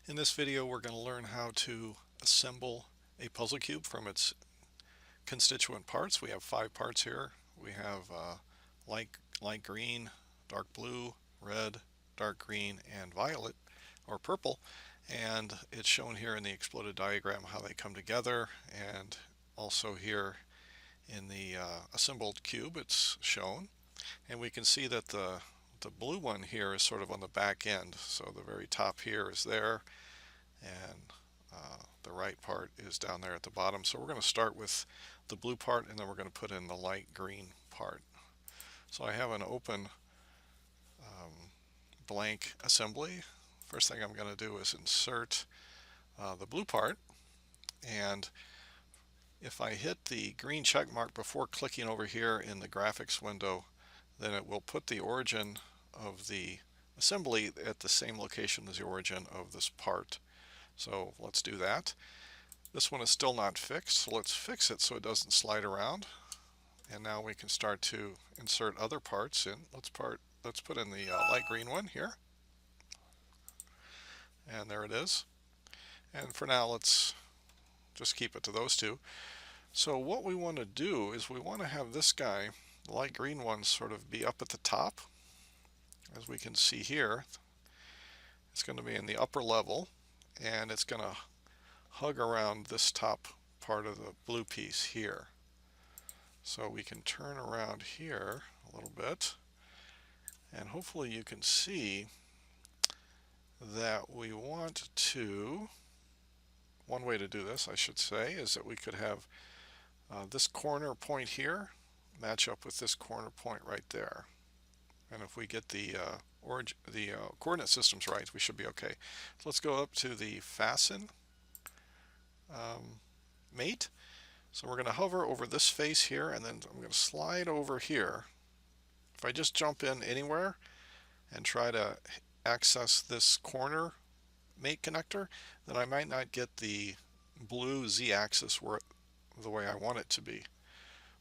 In this video, we're going to learn how to assemble a puzzle cube from its constituent parts. We have 5 parts here. We have light green, dark blue, red, dark green, and violet or purple. And it's shown here in the exploded diagram how they come together, and also here in the assembled cube it's shown. And we can see that the blue one here is sort of on the back end. So the very top here is there, and the right part is down there at the bottom. So we're going to start with the blue part, and then we're going to put in the light green part. So I have an open blank assembly. First thing I'm going to do is insert the blue part, and if I hit the green check mark before clicking over here in the graphics window, then it will put the origin of the assembly at the same location as the origin of this part. So let's do that. This one is still not fixed, so let's fix it so it doesn't slide around. And now we can start to insert other parts in. Let's put in the light green one here. And there it is. And for now, let's just keep it to those two. So what we want to do is we want to have this guy, the light green one, sort of be up at the top. As we can see here, it's going to be in the upper level, and it's going to hug around this top part of the blue piece here. So we can turn around here a little bit, and hopefully you can see that we want to, one way to do this, I should say, is that we could have this corner point here match up with this corner point right there. And if we get the coordinate systems right, we should be okay. So let's go up to the fasten mate. So we're going to hover over this face here, and then I'm going to slide over here. If I just jump in anywhere and try to access this corner mate connector, then I might not get the blue z-axis the way I want it to be.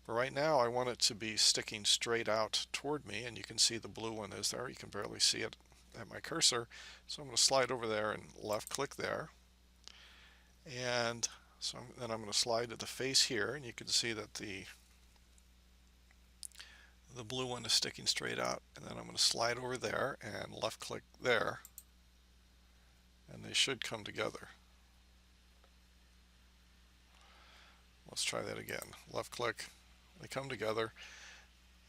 But right now I want it to be sticking straight out toward me, and you can see the blue one is there. You can barely see it at my cursor. So I'm going to slide over there and left click there. And so then I'm going to slide to the face here, and you can see that the blue one is sticking straight out. And then I'm going to slide over there and left click there, and they should come together. Let's try that again. Left click, they come together.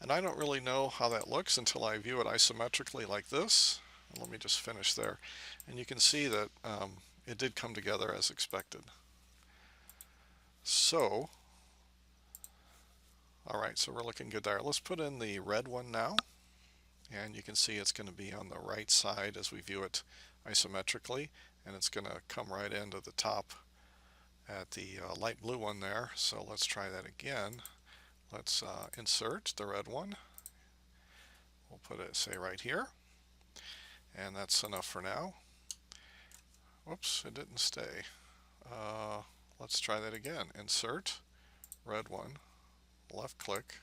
And I don't really know how that looks until I view it isometrically like this. And let me just finish there. And you can see that it did come together as expected. So, alright, so we're looking good there. Let's put in the red one now. And you can see it's going to be on the right side as we view it isometrically. And it's going to come right into the top at the light blue one there. So let's try that again. Let's insert the red one. We'll put it, say, right here. And that's enough for now. Whoops, it didn't stay. Let's try that again. Insert, red one, left click,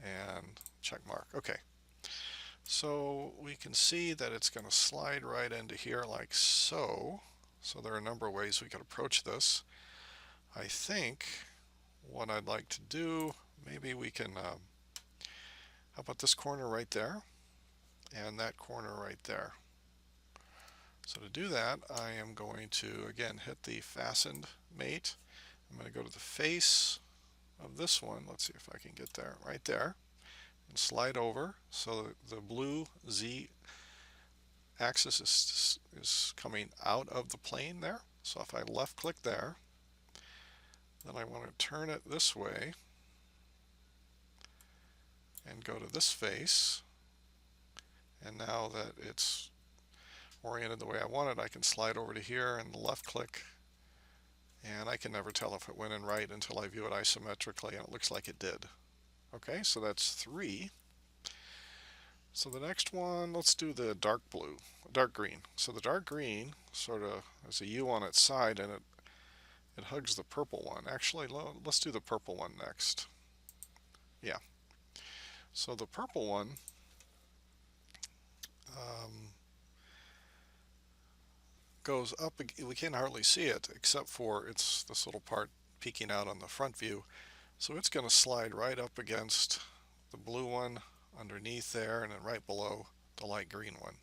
and check mark. Okay. So we can see that it's going to slide right into here like so. So there are a number of ways we could approach this. I think what I'd like to do, maybe we can, how about this corner right there, and that corner right there. So to do that, I am going to, again, hit the fastened mate. I'm going to go to the face of this one. Let's see if I can get there, right there, and slide over. So the blue Z axis is coming out of the plane there. So if I left click there, then I want to turn it this way and go to this face. And now that it's oriented the way I want it, I can slide over to here and left click, and I can never tell if it went in right until I view it isometrically, and it looks like it did. Okay, so that's 3. So the next one, let's do the dark green. So the dark green sort of has a U on its side, and it hugs the purple one. Actually, let's do the purple one next. Yeah. So the purple one, goes up, we can't hardly see it except for it's this little part peeking out on the front view. So it's going to slide right up against the blue one underneath there and then right below the light green one.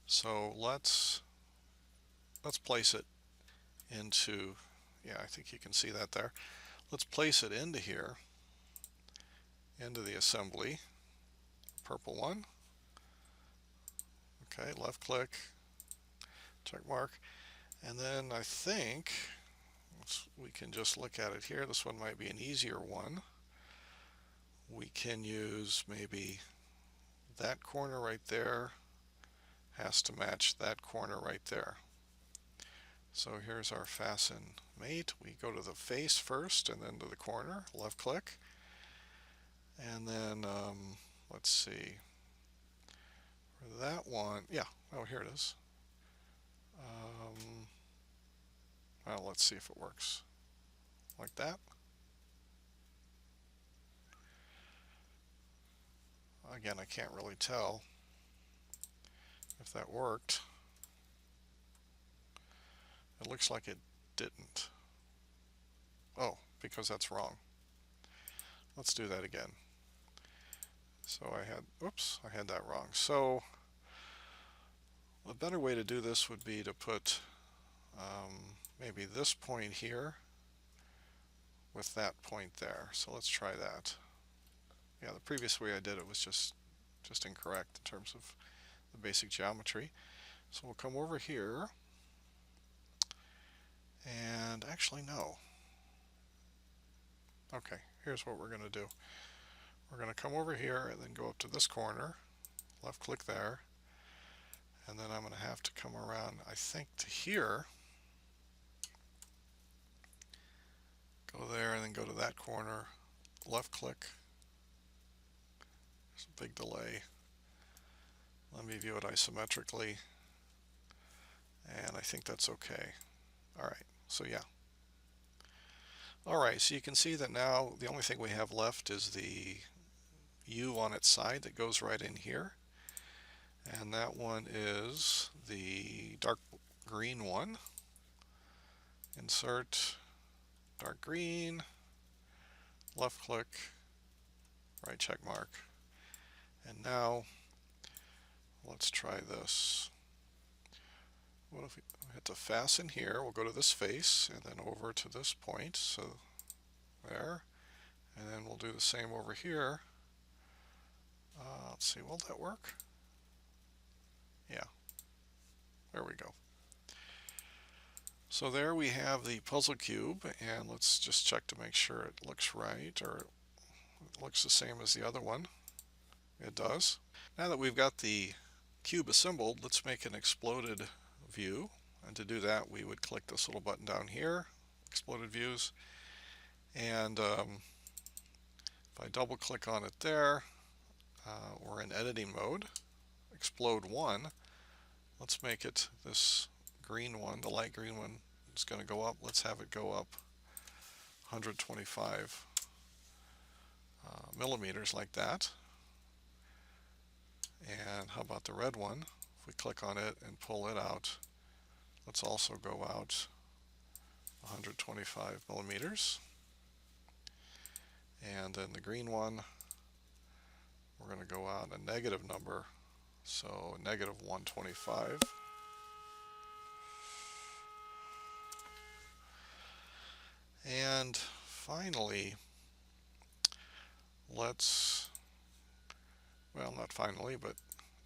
So let's place it into, yeah, I think you can see that there. Let's place it into here, into the assembly, purple one. Okay, left click, check mark, and then I think we can just look at it here. This one might be an easier one. We can use maybe that corner right there has to match that corner right there. So here's our fasten mate. We go to the face first and then to the corner, left click, and then let's see, for that one, yeah, oh, here it is. Well, let's see if it works like that. Again, I can't really tell if that worked. It looks like it didn't. Oh, because that's wrong. Let's do that again. So I had that wrong. So a better way to do this would be to put maybe this point here with that point there. So let's try that. Yeah, the previous way I did it was just incorrect in terms of the basic geometry. So we'll come over here, and actually no. Okay, here's what we're going to do. We're going to come over here and then go up to this corner, left click there, and then I'm going to have to come around, I think, to here, go there and then go to that corner, left click. There's a big delay. Let me view it isometrically, and I think that's okay. Alright, so yeah. Alright, so you can see that now the only thing we have left is the U on its side that goes right in here, and that one is the dark green one. Insert, dark green, left click, right check mark. And now let's try this. What if we hit the fasten here? We'll go to this face and then over to this point. So there. And then we'll do the same over here. Let's see, will that work? Yeah. There we go. So there we have the puzzle cube, and let's just check to make sure it looks right, or it looks the same as the other one. It does. Now that we've got the cube assembled, let's make an exploded view. And to do that, we would click this little button down here, exploded views, and if I double click on it there, we're in editing mode. Explode 1. Let's make it this green one, the light green one is going to go up. Let's have it go up 125 millimeters like that. And how about the red one? If we click on it and pull it out, let's also go out 125 millimeters. And then the green one, we're going to go out a negative number, so negative 125. And finally, let's, well, not finally, but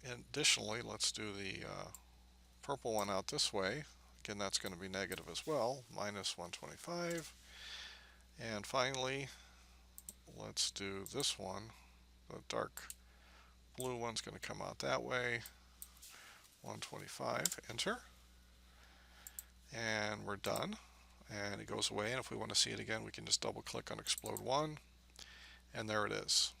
additionally, let's do the purple one out this way. Again, that's going to be negative as well, minus 125. And finally, let's do this one. The dark blue one's going to come out that way, 125, enter. And we're done. And it goes away, and if we want to see it again, we can just double click on explode 1, and there it is.